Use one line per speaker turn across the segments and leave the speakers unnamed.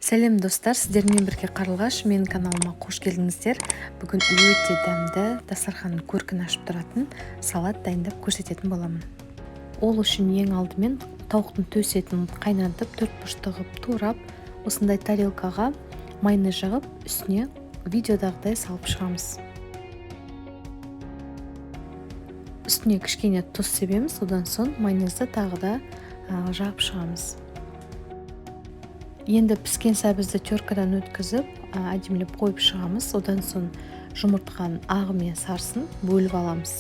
Сәлем достар, сіздермен бірге Қарлығаш, менің каналыма қош келдіңіздер. Бүгін өте дәмді дастарханның көркін ашып тұратын салат дайындап көрсететін боламын. Ол үшін ең алдымен тауықтың төс етін қайнатып, төрт бұрышты қылып турап, осындай тарелкаға майонез жағып, үстіне видеодағыдай салып шығамыз. Үстіне кішкене тұз себеміз, одан соң майонезді тағы да жағып шығамыз. Енді піскен сәбізді теркадан өткізіп, әдемілеп қойып шығамыз. Одан соң жұмыртқаның ағы мен сарысын бөліп аламыз.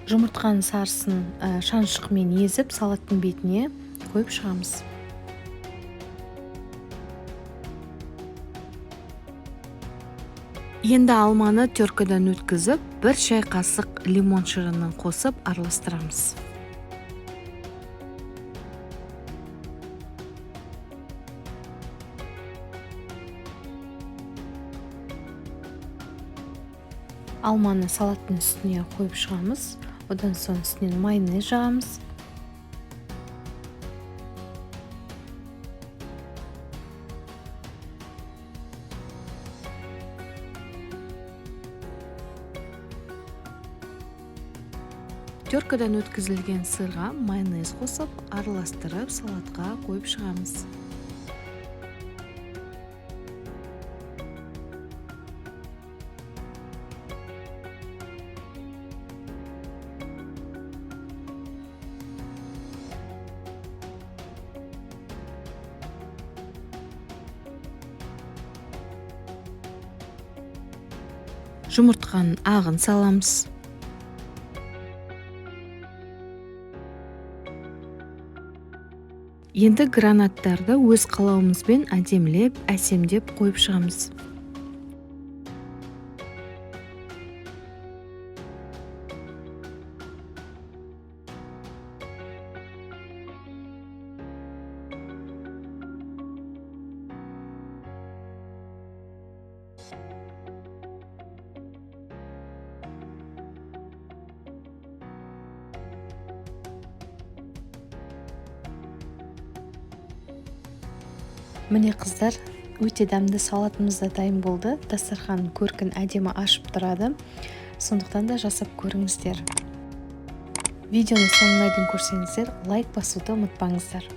Жұмыртқаның сарысын шаншықмен езіп, салаттың бетіне қойып шығамыз. Енді алманы теркадан өткізіп, бір шай қасық лимон шырынын қосып араластырамыз. Алманы салаттың үстіне қойып шығамыз. Одан соң үстінен майонез жағамыз. Теркадан өткізілген сырға майонез қосып, араластырып, салатқа қойып шығамыз. Жұмыртқаның ағын саламыз. Енді гранаттарды өз қалауымызбен әдемілеп, әсемдеп қойып шығамыз. Міне қыздар, өте дәмді салатымыз да дайын болды. Дастарханның көркін әдемі ашып тұрады. Сондықтан да жасап көріңіздер. Видеоны соңына дейін көрсеңіздер, лайк басуды ұмытпаңыздар.